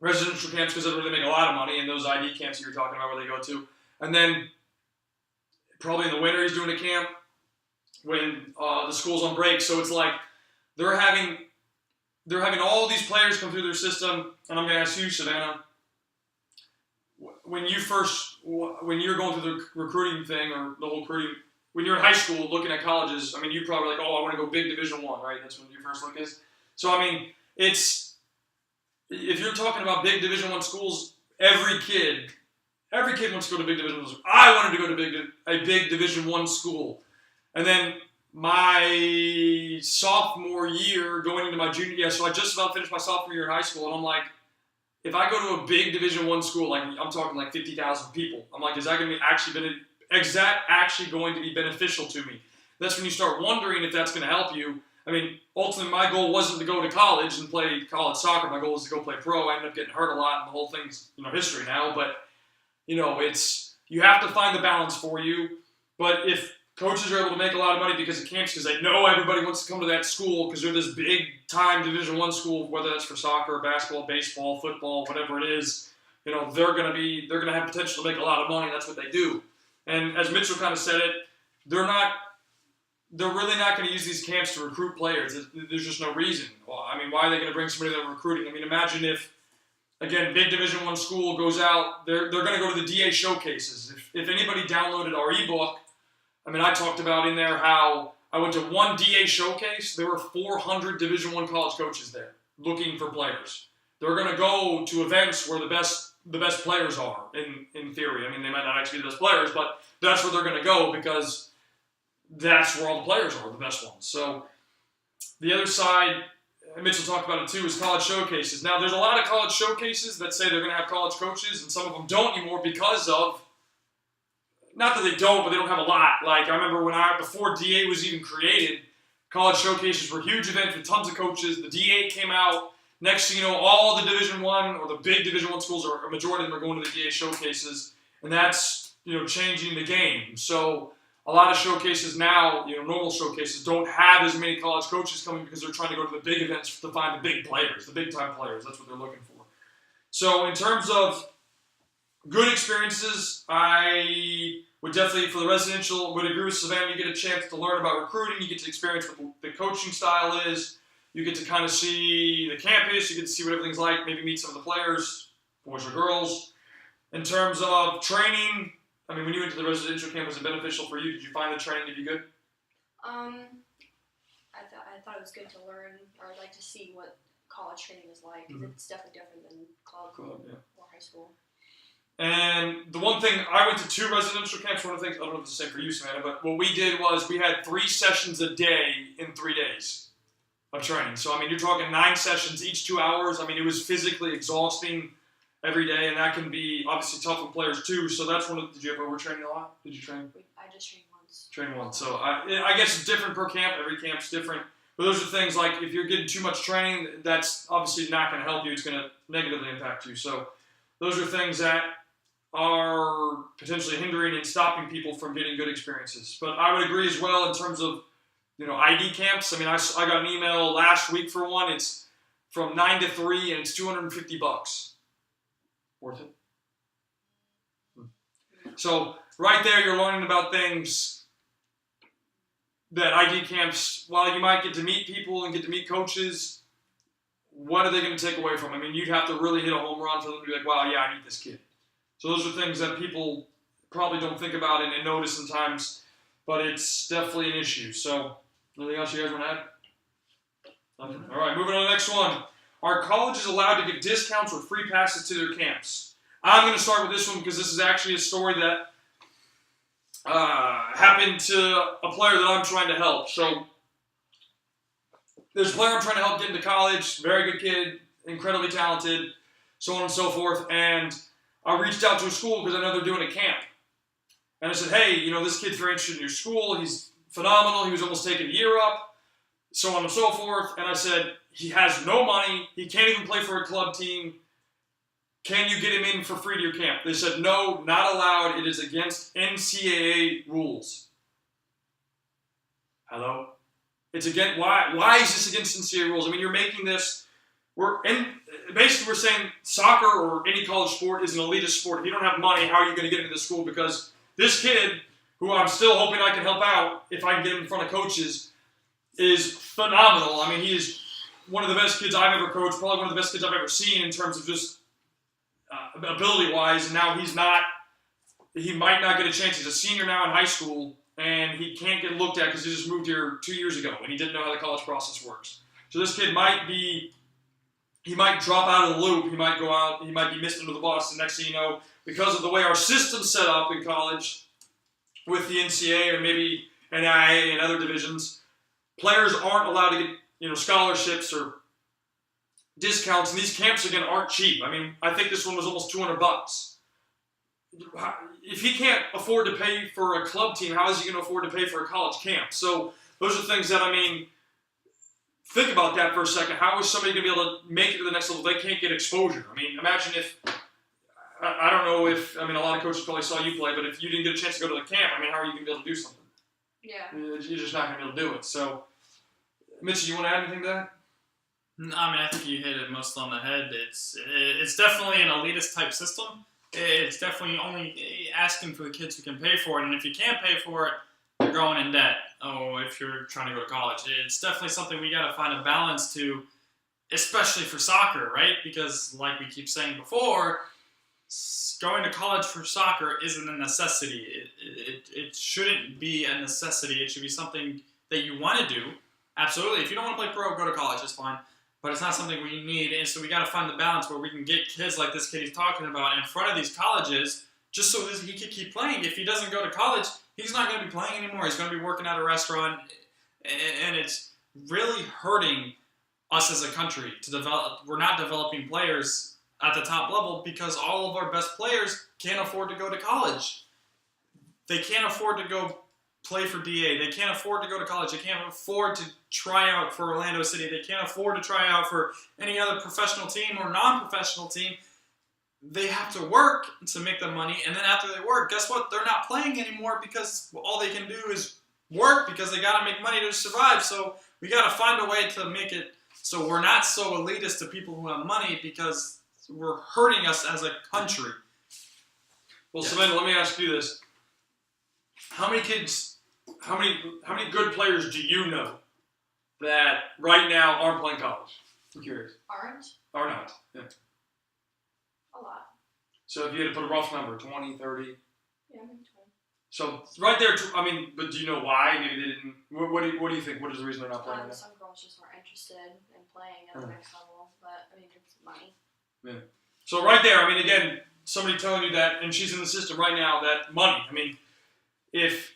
residential camps, because they really make a lot of money, and those ID camps you were talking about where they go to. And then probably in the winter he's doing a camp when the school's on break. So it's like they're having all these players come through their system. And I'm going to ask you, Savannah, when you're going through the recruiting thing or the whole recruiting, when you're in high school looking at colleges, you're probably like, oh, I want to go big Division I, right? That's when your first look is. So, if you're talking about big Division I schools, every kid wants to go to big Division I schools. I wanted to go to a big Division I school. And then my sophomore year, going into my junior year, so I just about finished my sophomore year in high school, and I'm like, if I go to a big Division I school, like I'm talking like 50,000 people, I'm like, is that actually going to be beneficial to me? That's when you start wondering if that's going to help you. Ultimately, my goal wasn't to go to college and play college soccer. My goal was to go play pro. I ended up getting hurt a lot, and the whole thing's history now. But it's you have to find the balance for you. But if coaches are able to make a lot of money because of camps, because they know everybody wants to come to that school because they're this big time Division I school, whether that's for soccer, basketball, baseball, football, whatever it is, they're gonna have potential to make a lot of money. That's what they do. And as Mitchell kind of said it, they're really not going to use these camps to recruit players. There's just no reason. Well, why are they going to bring somebody that they're recruiting? Imagine if, again, big Division I school goes out, they're going to go to the DA showcases. If anybody downloaded our ebook, I talked about in there how I went to one DA showcase. There were 400 Division I college coaches there looking for players. They're going to go to events where the best players are, in theory. They might not actually be the best players, but that's where they're going to go because that's where all the players are, the best ones. So the other side, Mitchell talked about it too, is college showcases. Now, there's a lot of college showcases that say they're going to have college coaches, and some of them don't anymore because of, not that they don't, but they don't have a lot. Like, I remember before DA was even created, college showcases were huge events with tons of coaches. The DA came out. Next thing you know, all the Division I or the big Division I schools, a majority of them are going to the DA showcases, and that's, changing the game. So a lot of showcases now, normal showcases, don't have as many college coaches coming because they're trying to go to the big events to find the big players, the big-time players. That's what they're looking for. So in terms of good experiences, I would definitely, for the residential, would agree with Savannah. You get a chance to learn about recruiting. You get to experience what the coaching style is. You get to kind of see the campus. You get to see what everything's like, maybe meet some of the players, boys or girls. In terms of training, when you went to the residential camp, was it beneficial for you? Did you find the training to be good? I thought it was good to learn or like to see what college training is like. Mm-hmm. It's definitely different than club yeah. or high school. And the one thing, I went to 2 residential camps. One of the things, I don't know if it's the same for you, Savannah, but what we did was we had 3 sessions a day in 3 days of training. So, I mean, you're talking 9 sessions, each 2 hours. I mean, it was physically exhausting every day, and that can be obviously tough on players too. So that's one of. Did you ever overtrain a lot? Did you train? I just trained once. Train once. So I guess it's different per camp. Every camp's different. But those are things like if you're getting too much training, that's obviously not going to help you. It's going to negatively impact you. So those are things that are potentially hindering and stopping people from getting good experiences. But I would agree as well in terms of, ID camps. I mean, I got an email last week for one. It's from 9 to 3, and it's $250. Worth it? So right there, you're learning about things that ID camps, while you might get to meet people and get to meet coaches, what are they going to take away from? I mean, you'd have to really hit a home run for them to be like, wow, yeah, I need this kid. So those are things that people probably don't think about and notice sometimes, but it's definitely an issue. So anything else you guys want to add? Nothing. All right, moving on to the next one. Are colleges allowed to give discounts or free passes to their camps? I'm going to start with this one because this is actually a story that happened to a player that I'm trying to help. So there's a player I'm trying to help get into college, very good kid, incredibly talented, so on and so forth. And I reached out to a school because I know they're doing a camp. And I said, hey, this kid's very interested in your school. He's phenomenal. He was almost taking a year up, so on and so forth. And I said, he has no money. He can't even play for a club team. Can you get him in for free to your camp? They said, no, not allowed. It is against NCAA rules. Hello? It's against, why is this against NCAA rules? I mean, you're making this, basically we're saying soccer or any college sport is an elitist sport. If you don't have money, how are you going to get into this school? Because this kid, who I'm still hoping I can help out if I can get him in front of coaches, is phenomenal. I mean, he is one of the best kids I've ever coached, probably one of the best kids I've ever seen in terms of just ability-wise, and now he might not get a chance. He's a senior now in high school, and he can't get looked at because he just moved here 2 years ago, and he didn't know how the college process works. So this kid he might drop out of the loop, he might go out, he might be missed under the bus, and next thing you know, because of the way our system's set up in college with the NCAA or maybe NIA and other divisions, players aren't allowed to get scholarships or discounts, and these camps again aren't cheap. I mean, I think this one was almost $200. If he can't afford to pay for a club team, how is he going to afford to pay for a college camp? So those are things that, think about that for a second. How is somebody going to be able to make it to the next level? They can't get exposure. I mean, imagine if, I don't know if, a lot of coaches probably saw you play, but if you didn't get a chance to go to the camp, how are you going to be able to do something? Yeah. You're just not going to be able to do it. So, Mitch, you want to add anything to that? I think you hit it most on the head. It's definitely an elitist type system. It's definitely only asking for the kids who can pay for it, and if you can't pay for it, you're going in debt. Oh, if you're trying to go to college, it's definitely something we got to find a balance to, especially for soccer, right? Because like we keep saying before, going to college for soccer isn't a necessity. It shouldn't be a necessity. It should be something that you want to do. Absolutely. If you don't want to play pro, go to college. It's fine. But it's not something we need. And so we got to find the balance where we can get kids like this kid he's talking about in front of these colleges just so that he can keep playing. If he doesn't go to college, he's not going to be playing anymore. He's going to be working at a restaurant. And it's really hurting us as a country to develop. We're not developing players at the top level because all of our best players can't afford to go to college. They can't afford to go play for DA. They can't afford to go to college. They can't afford to try out for Orlando City. They can't afford to try out for any other professional team or non-professional team. They have to work to make the money, and then after they work, guess what? They're not playing anymore because all they can do is work because they got to make money to survive. So we got to find a way to make it so we're not so elitist to people who have money because we're hurting us as a country. Well, Samantha, let me ask you this. How many good players do you know that right now aren't playing college? I'm curious. Aren't? Are not. Yeah. A lot. So if you had to put a rough number, 20, 30? Yeah, maybe 20. So right there, but do you know why? Maybe they didn't. What do you think? What is the reason they're not playing? Some girls just aren't interested in playing at the next level, but it's money. Yeah. So right there, again, somebody telling you that, and she's in the system right now, that money. If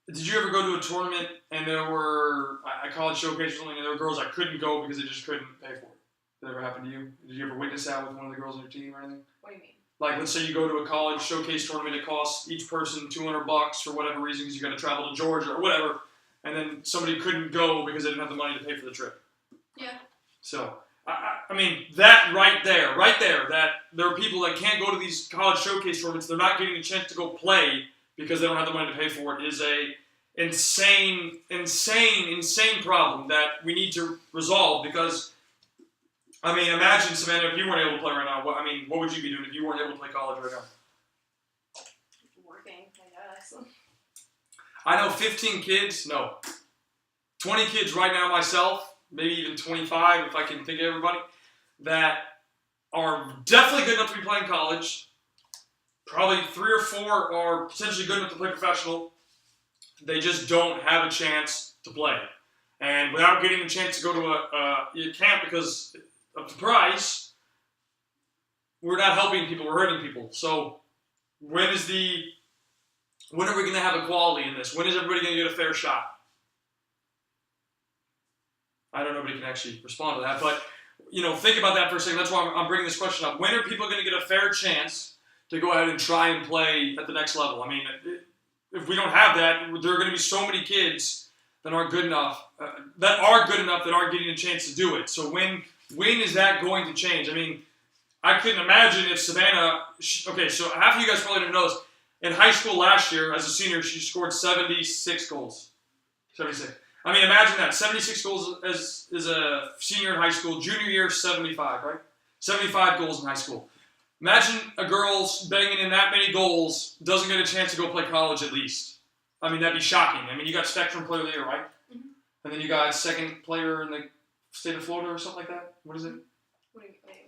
Did you ever go to a tournament and there were a college showcase or something, and there were girls that couldn't go because they just couldn't pay for it? Did that ever happen to you? Did you ever witness that with one of the girls on your team or anything? What do you mean? Like, let's say you go to a college showcase tournament, it costs each person $200 for whatever reason because you got to travel to Georgia or whatever, and then somebody couldn't go because they didn't have the money to pay for the trip. Yeah. So, I mean, that right there, that there are people that can't go to these college showcase tournaments, they're not getting a chance to go play because they don't have the money to pay for it, is a insane problem that we need to resolve because, I mean, imagine, Savannah, if you weren't able to play right now, what would you be doing if you weren't able to play college right now? Working, I guess. I know 15 kids, no, 20 kids right now myself, maybe even 25 if I can think of everybody, that are definitely good enough to be playing college. Probably 3 or 4 are potentially good enough to play professional. They just don't have a chance to play. And without getting a chance to go to a camp because of the price, we're not helping people, we're hurting people. So when are we going to have equality in this? When is everybody going to get a fair shot? I don't know if nobody can actually respond to that, but think about that for a second. That's why I'm bringing this question up. When are people going to get a fair chance to go ahead and try and play at the next level? I mean, if we don't have that, there are going to be so many kids that aren't good enough, that aren't getting a chance to do it. So when is that going to change? I mean, I couldn't imagine if Savannah. Okay, so half of you guys probably didn't know this. In high school last year, as a senior, she scored 76 goals. 76. I mean, imagine that. 76 goals as a senior in high school. Junior year, 75, right? 75 goals in high school. Imagine a girl banging in that many goals doesn't get a chance to go play college at least. I mean, that'd be shocking. I mean, you got Spectrum Player of the Year, right? Mm-hmm. And then you got second player in the state of Florida or something like that. What is it? What do you mean?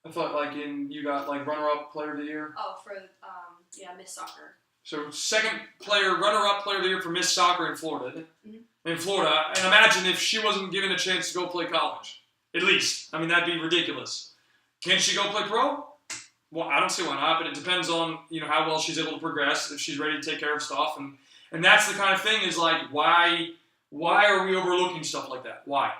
I thought you got runner-up player of the year. Oh, for Miss Soccer. So second player, runner-up player of the year for Miss Soccer in Florida, isn't it? Mm-hmm. In Florida. And imagine if she wasn't given a chance to go play college. At least. I mean, that'd be ridiculous. Can she go play pro? Well, I don't see why not, but it depends on, how well she's able to progress, if she's ready to take care of stuff. And that's the kind of thing is like, why are we overlooking stuff like that? Why?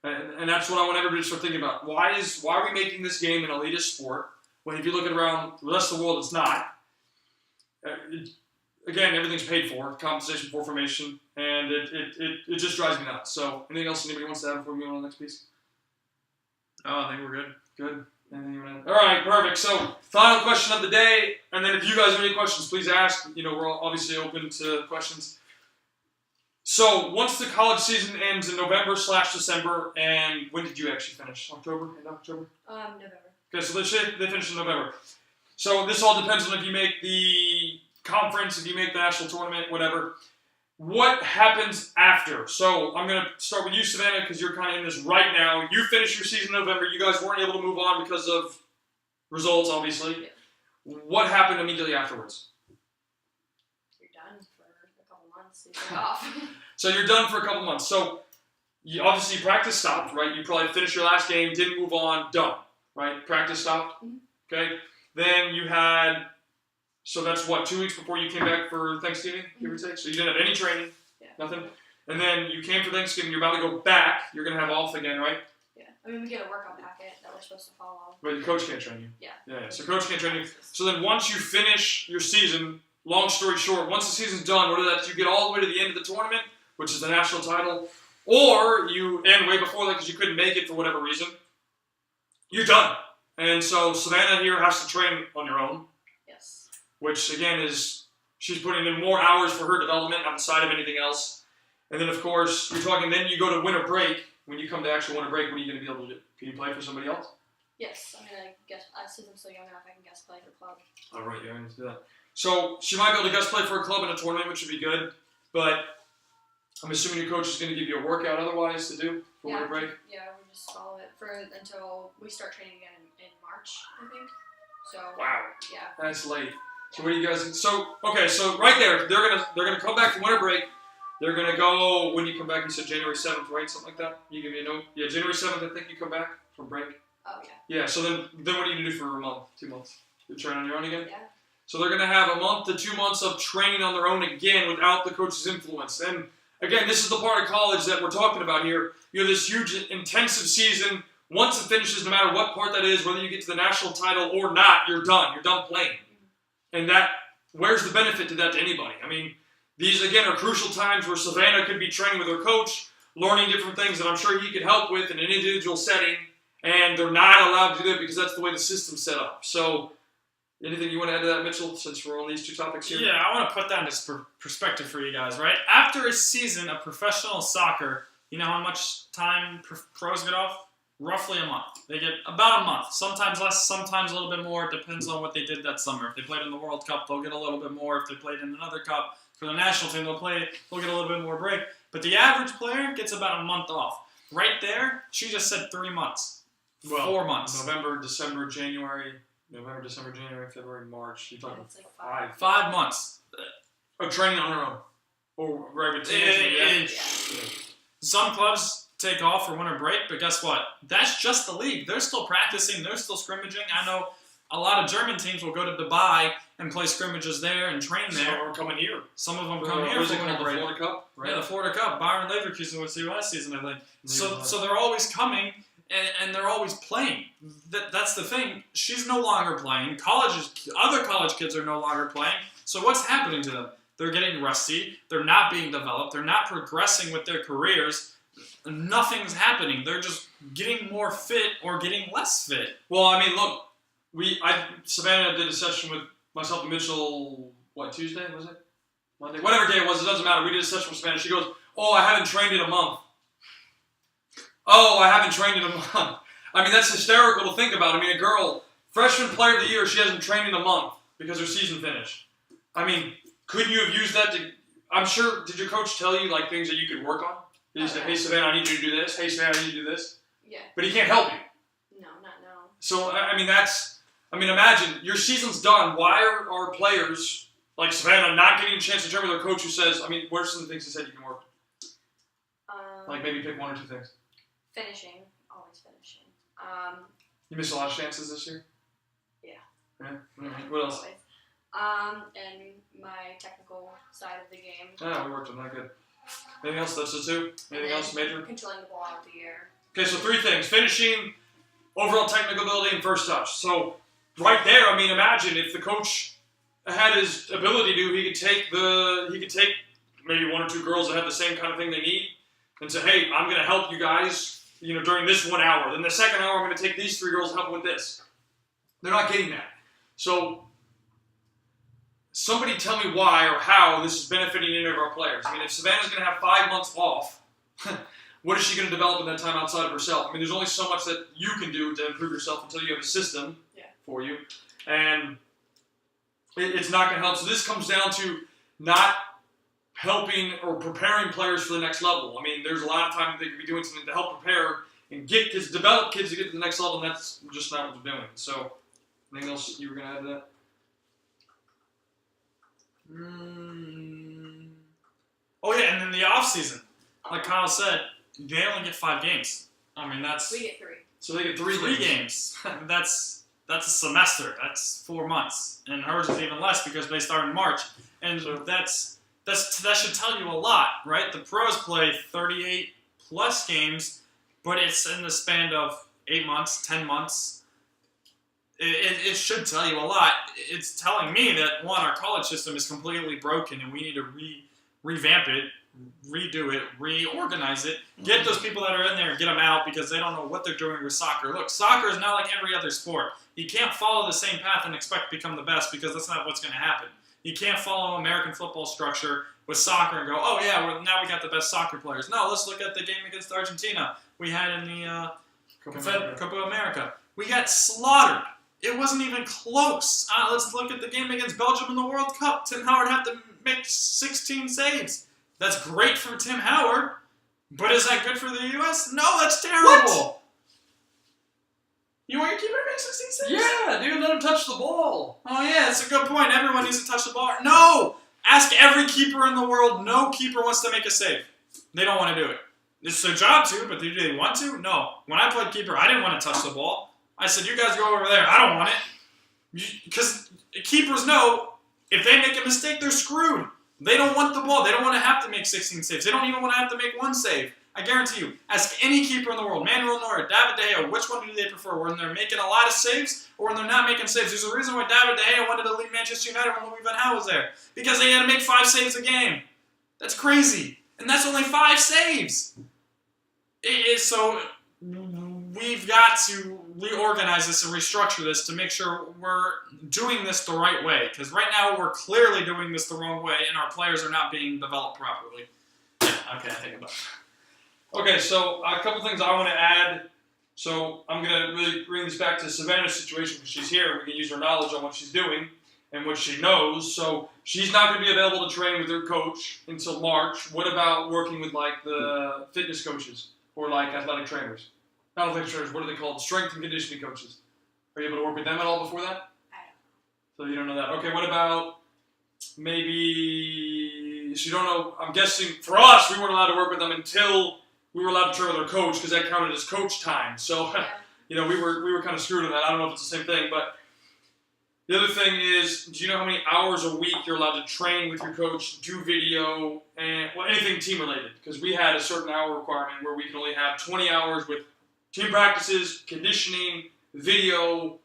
And that's what I want everybody to start thinking about. Why are we making this game an elitist sport when if you look at around the rest of the world, it's not? Again, everything's paid for, compensation for formation, and it just drives me nuts. So, anything else anybody wants to add before we move on to the next piece? Oh, I think we're good. Good. Anything you want to add? All right, perfect. So, final question of the day, and then if you guys have any questions, please ask. We're all obviously open to questions. So, once the college season ends in November/December, and when did you actually finish? October? End of October? November. Okay, so they finish in November. So, this all depends on if you make the conference, if you make the national tournament, whatever. What happens after? So, I'm going to start with you, Savannah, because you're kind of in this right now. You finished your season in November. You guys weren't able to move on because of results, obviously. Yeah. What happened immediately afterwards? You're done for a couple months. You're off. So you're done for a couple months. So obviously practice stopped, right? You probably finished your last game, didn't move on, done, right? Practice stopped. Mm-hmm. Okay. Then you had, so that's what, 2 weeks before you came back for Thanksgiving, give or take? So you didn't have any training, nothing. And then you came for Thanksgiving, you're about to go back, you're going to have off again, right? Yeah. I mean, we get a workout packet that we're supposed to follow. But your coach can't train you. Yeah. Yeah, so coach can't train you. So then once you finish your season, long story short, once the season's done, whether that's you get all the way to the end of the tournament, which is the national title, or you end way before that because you couldn't make it for whatever reason, you're done. And so Savannah here has to train on your own. Yes. Which, again, is she's putting in more hours for her development outside of anything else. And then, of course, you're talking, then you go to winter break. When you come to actual winter break, what are you going to be able to do? Can you play for somebody else? Yes. I'm going to guess, since I'm so young enough, I can guest play for club. All right, you're going to do that. So she might be able to guest play for a club in a tournament, which would be good. But I'm assuming your coach is going to give you a workout otherwise to do for winter break? Yeah, we just follow it until we start training again in March, I think. So Wow. Yeah. That's late. So what do you guys? So okay, so right there, they're gonna come back from winter break. They're gonna go when you come back. You said January 7th, right? Something like that. You give me a note. Yeah, January 7th. I think you come back from break. Oh yeah. Yeah. So then what are you gonna do for a month, 2 months? You train on your own again. Yeah. So they're going to have a month to 2 months of training on their own again without the coach's influence. And again, this is the part of college that we're talking about here. You have this huge intensive season. Once it finishes, no matter what part that is, whether you get to the national title or not, you're done. You're done playing. And where's the benefit to that to anybody? I mean, these, again, are crucial times where Savannah could be training with her coach, learning different things that I'm sure he could help with in an individual setting, and they're not allowed to do that because that's the way the system's set up. So, anything you want to add to that, Mitchell, since we're on these two topics here? Yeah, I want to put that into perspective for you guys, right? After a season of professional soccer, you know how much time pros get off? Roughly a month. They get about a month. Sometimes less, sometimes a little bit more. It depends on what they did that summer. If they played in the World Cup, they'll get a little bit more. If they played in another cup for the national team, they'll get a little bit more break. But the average player gets about a month off. Right there, she just said 3 months. Well, 4 months. November, December, January, February, March. You're talking It's like 5. 5 months. of training on their own. Or right with teams. Yeah. Some clubs take off for winter break, but guess what? That's just the league. They're still practicing. They're still scrimmaging. I know a lot of German teams will go to Dubai and play scrimmages there and train there. Some are coming here. Some of them come here What is for it winter called, the break. Florida Cup? Right? Yeah, the Florida Cup. Bayern Leverkusen was here last season, I think. Yeah. So they're always coming, and they're always playing. That's the thing. She's no longer playing. Other college kids are no longer playing. So what's happening to them? They're getting rusty. They're not being developed. They're not progressing with their careers. Nothing's happening. They're just getting more fit or getting less fit. Well, I mean, look, Savannah did a session with myself and Mitchell, Tuesday, was it? Monday? Whatever day it was, it doesn't matter. We did a session with Savannah. She goes, I haven't trained in a month. I mean, that's hysterical to think about. I mean, a girl, freshman player of the year, she hasn't trained in a month because her season finished. I mean, couldn't you have used that to, I'm sure, did your coach tell you, things that you could work on? Did he say, hey, Savannah, I need you to do this. Hey, Savannah, I need you to do this. Yeah. But he can't help you. No, not no. So, imagine, your season's done. Why are players like Savannah not getting a chance to train with their coach who says, what are some things he said you can work? Maybe pick 1 or 2 things. Finishing. Always finishing. You missed a lot of chances this year? Yeah. Mm-hmm. What else? Always. And my technical side of the game. Yeah, we worked on that good. Anything else? That's the 2? Anything else major? Controlling the ball out of the air. Okay, so 3 things. Finishing, overall technical ability, and first touch. So, right there, imagine if the coach had his ability to, he could take maybe 1 or 2 girls that have the same kind of thing they need and say, hey, I'm going to help you guys, during this 1 hour. Then the second hour, I'm going to take these 3 girls and help them with this. They're not getting that. So, somebody tell me why or how this is benefiting any of our players. If Savannah's going to have 5 months off, what is she going to develop in that time outside of herself? There's only so much that you can do to improve yourself until you have a system for you. And it's not going to help. So this comes down to not helping or preparing players for the next level. There's a lot of time they could be doing something to help prepare and develop kids to get to the next level, and that's just not what they're doing. So, anything else you were going to add to that? Oh yeah, and then the off season, like Kyle said, they only get 5 games. That's We get 3. So they get 3 games. That's a semester. That's 4 months, and hers is even less because they start in March. And that should tell you a lot, right? The pros play 38 plus games, but it's in the span of 8 months, 10 months. It should tell you a lot. It's telling me that, 1, our college system is completely broken and we need to revamp it, redo it, reorganize it, get those people that are in there and get them out because they don't know what they're doing with soccer. Look, soccer is not like every other sport. You can't follow the same path and expect to become the best because that's not what's going to happen. You can't follow American football structure with soccer and go, oh yeah, now we got the best soccer players. No, let's look at the game against Argentina we had in the Copa America. We got slaughtered. It wasn't even close. Let's look at the game against Belgium in the World Cup. Tim Howard had to make 16 saves. That's great for Tim Howard, but is that good for the U.S.? No, that's terrible. What? You want your keeper to make 16 saves? Yeah, dude, let him touch the ball. Oh yeah, that's a good point. Everyone needs to touch the ball. No! Ask every keeper in the world. No keeper wants to make a save. They don't want to do it. It's their job to, but do they want to? No. When I played keeper, I didn't want to touch the ball. I said, you guys go over there. I don't want it. Because keepers know if they make a mistake, they're screwed. They don't want the ball. They don't want to have to make 16 saves. They don't even want to have to make one save. I guarantee you, ask any keeper in the world, Manuel Neuer, David De Gea, which one do they prefer, when they're making a lot of saves or when they're not making saves? There's a reason why David De Gea wanted to leave Manchester United when Louis van Gaal was there. Because they had to make 5 saves a game. That's crazy. And that's only 5 saves. So we've got to reorganize this and restructure this to make sure we're doing this the right way. Because right now we're clearly doing this the wrong way and our players are not being developed properly. Yeah, okay, I think about it. Okay, so a couple things I want to add. So I'm going to really bring this back to Savannah's situation because she's here. We can use her knowledge on what she's doing and what she knows. So she's not going to be available to train with her coach until March. What about working with like the fitness coaches or like athletic trainers? Not athletic trainers, what are they called? Strength and conditioning coaches. Are you able to work with them at all before that? So you don't know that. Okay, what about maybe, so you don't know, I'm guessing for us, we weren't allowed to work with them until we were allowed to train with our coach because that counted as coach time. So, you know, we were kind of screwed on that. I don't know if it's the same thing, but the other thing is, do you know how many hours a week you're allowed to train with your coach, do video, and well, anything team related? Because we had a certain hour requirement where we can only have 20 hours with team practices, conditioning, video,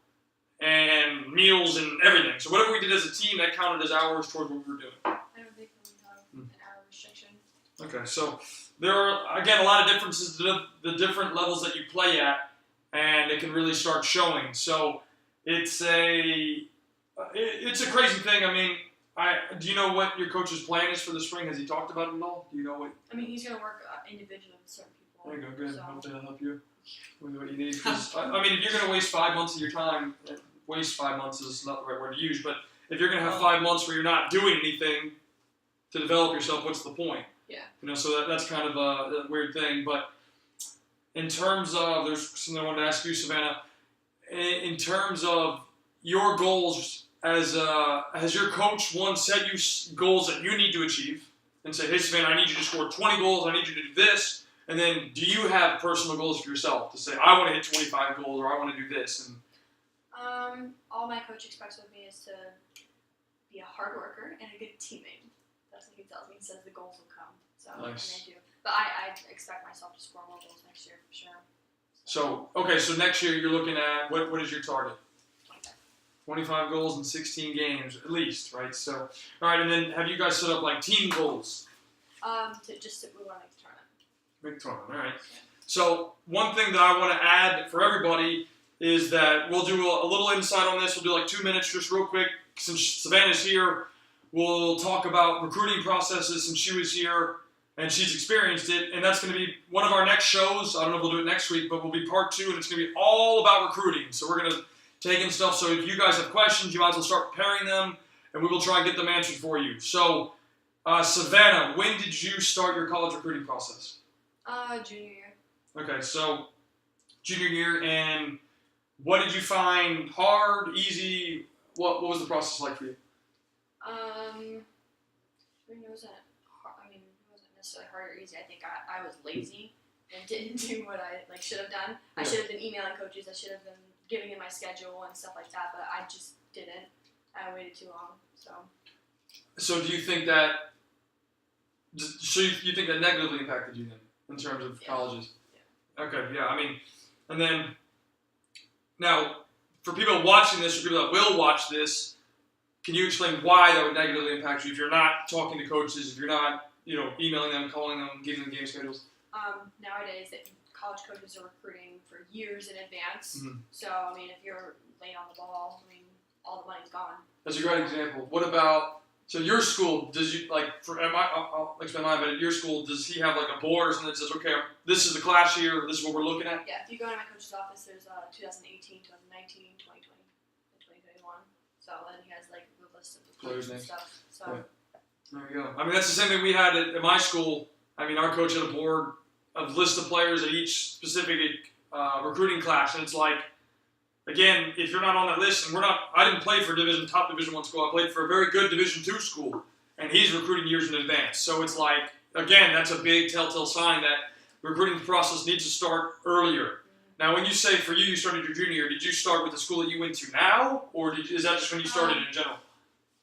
and meals and everything. So whatever we did as a team, that counted as hours towards what we were doing. I don't think we have an hour restriction. Okay, so there are, again, a lot of differences to the different levels that you play at, and it can really start showing. So it's a crazy thing. I mean, do you know what your coach's plan is for the spring? Has he talked about it at all? Do you know what? I mean, he's going to work individually with certain people. There you go, good. So. Hopefully that'll help you with what you need. 'Cause, I mean, if you're going to waste 5 months of your time, waste 5 months is not the right word to use, but if you're going to have 5 months where you're not doing anything to develop yourself, what's the point? Yeah. You know, so that's kind of a weird thing. But in terms of, there's something I wanted to ask you, Savannah. In terms of your goals, has your coach set you goals that you need to achieve and say, hey, Savannah, I need you to score 20 goals. I need you to do this. And then do you have personal goals for yourself to say, I want to hit 25 goals or I want to do this? And all my coach expects of me is to be a hard worker and a good teammate. That's what he tells me. He says the goals will come. So, nice. And they do. But I expect myself to score more goals next year for sure. So next year you're looking at, what is your target? 25. 25 goals in 16 games, at least, right? So, all right, and then have you guys set up like team goals? We want to make the tournament. Big tournament, all right. So one thing that I want to add for everybody is that we'll do a little insight on this. We'll do like 2 minutes just real quick. Since Savannah's here, we'll talk about recruiting processes since she was here and she's experienced it. And that's going to be one of our next shows. I don't know if we'll do it next week, but we'll be part 2, and it's going to be all about recruiting. So we're going to take in stuff. So if you guys have questions, you might as well start preparing them, and we will try and get them answered for you. So, Savannah, when did you start your college recruiting process? Junior year. Okay, so junior year, and what did you find hard, easy? What was the process like for you? It wasn't hard. I mean, it wasn't necessarily hard or easy. I think I was lazy and didn't do what I should have done. I should have been emailing coaches. I should have been giving them my schedule and stuff like that, but I just didn't. I waited too long. So do you think that? So you think that negatively impacted you then, in terms of colleges? Yeah. Okay. Yeah. I mean, and then now for people watching this, or people that will watch this, can you explain why that would negatively impact you if you're not talking to coaches, if you're not, emailing them, calling them, giving them game schedules? Nowadays, college coaches are recruiting for years in advance. Mm-hmm. So I mean, if you're late on the ball, I mean, all the money's gone. That's a great example. What about, so your school, I'll explain mine, but at your school, does he have like a board or something that says, okay, this is the class year, this is what we're looking at? Yeah, if you go to my coach's office, there's 2018, 2019, 2020, and 2021. So then he has like the list of the players and stuff. So yeah. There you go. I mean, that's the same thing we had at my school. I mean, our coach had a board of list of players at each specific recruiting class, and it's like, again, if you're not on that list, and I didn't play for top Division I school. I played for a very good Division II school, and he's recruiting years in advance. So it's like, again, that's a big telltale sign that the recruiting process needs to start earlier. Now, when you say for you started your junior year, did you start with the school that you went to now, or is that just when you started in general?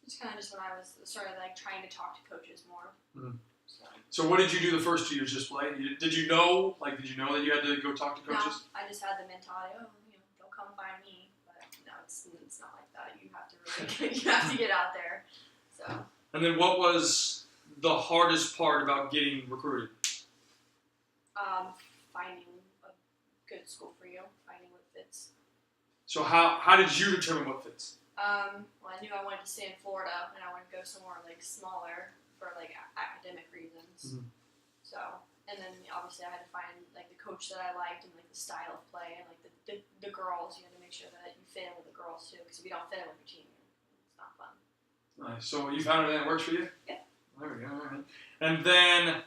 It's kind of just when I was started like trying to talk to coaches more. Mhm. So. So what did you do the first 2 years just play? Did you know that you had to go talk to coaches? No, I just had the mentality, they'll come find me, but no, it's not like that. You have to really, you have to get out there. So. And then what was the hardest part about getting recruited? Finding a good school for you, finding what fits. So how did you determine what fits? Well, I knew I wanted to stay in Florida, and I wanted to go somewhere like smaller for like academic reasons. Mhm. So, and then obviously I had to find like the coach that I liked and like the style of play and like the girls. You had to make sure that you fit in with the girls too, because if you don't fit in with your team, it's not fun. Nice. So you found everything that works for you? Yeah. There we go. All right. And then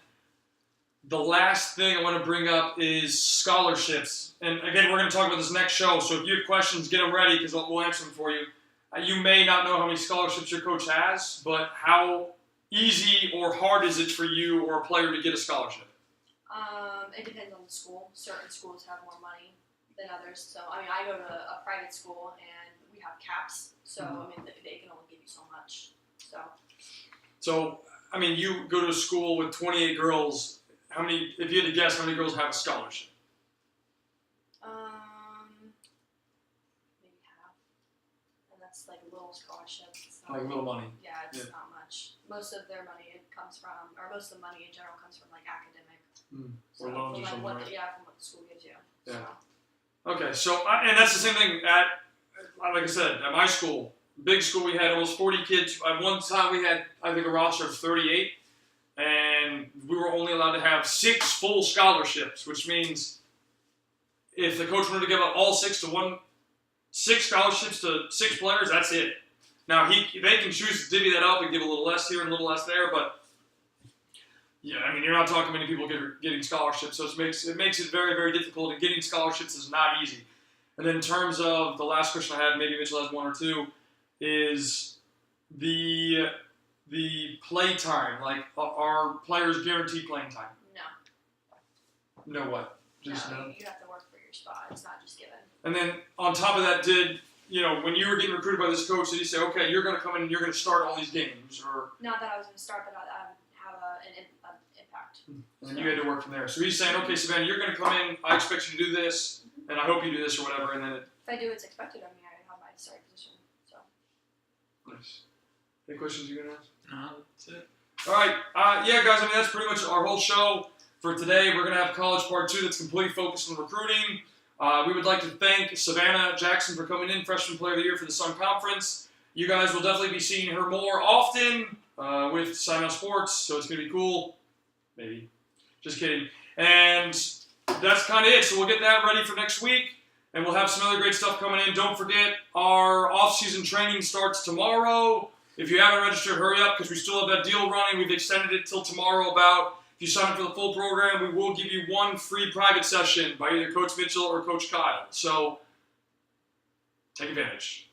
the last thing I want to bring up is scholarships. And again, we're going to talk about this next show. So if you have questions, get them ready because we'll answer them for you. You may not know how many scholarships your coach has, but how easy or hard is it for you or a player to get a scholarship? It depends on the school. Certain schools have more money than others. So, I mean, I go to a private school and we have caps. So, I mean, they can only give you so much. So, I mean, you go to a school with 28 girls. If you had to guess, how many girls have a scholarship? Maybe half. And that's like a little scholarship. It's not Like little money. Yeah, it's Yeah. not much. Most of their money comes from, or most of the money in general comes from like academic. Or loans or from, like, something, what right? from what the school gives you. Yeah. So. Okay, so, and that's the same thing like I said, at my school, big school, we had almost 40 kids. At one time, we had, I think, a roster of 38, and we were only allowed to have 6 full scholarships, which means if the coach wanted to give out all 6 scholarships to 6 players, that's it. Now, they can choose to divvy that up and give a little less here and a little less there, but yeah, I mean, you're not talking many people getting scholarships, so it makes it very, very difficult, and getting scholarships is not easy. And then in terms of the last question I had, maybe Mitchell has one or two, is the play time. Like, are players guaranteed playing time? No. No what? Just no, no? you have to work for your spot. It's not just given. And then on top of that, when you were getting recruited by this coach, did he say, okay, you're going to come in and you're going to start all these games? Or Not that I was going to start, but I would have an impact. and then you had to work from there. So he's saying, okay, Savannah, you're going to come in. I expect you to do this, and I hope you do this or whatever. And then If I do what's expected of me, I have my starting position. So. nice. Any questions you're going to ask? No, that's it. All right. Yeah, guys, I mean, that's pretty much our whole show for today. We're going to have College Part 2 that's completely focused on recruiting. We would like to thank Savannah Jackson for coming in, Freshman Player of the Year for the Sun Conference. You guys will definitely be seeing her more often with Sign Out Sports, so it's going to be cool. Maybe. Just kidding. And that's kind of it. So we'll get that ready for next week, and we'll have some other great stuff coming in. Don't forget, our off-season training starts tomorrow. If you haven't registered, hurry up because we still have that deal running. We've extended it till tomorrow about if you sign up for the full program, we will give you 1 free private session by either Coach Mitchell or Coach Kyle. So take advantage.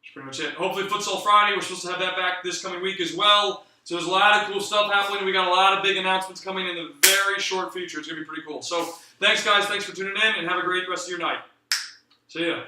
That's pretty much it. Hopefully Futsal Friday, we're supposed to have that back this coming week as well. So there's a lot of cool stuff happening. We got a lot of big announcements coming in the very short future. It's going to be pretty cool. So thanks, guys. Thanks for tuning in, and have a great rest of your night. See ya.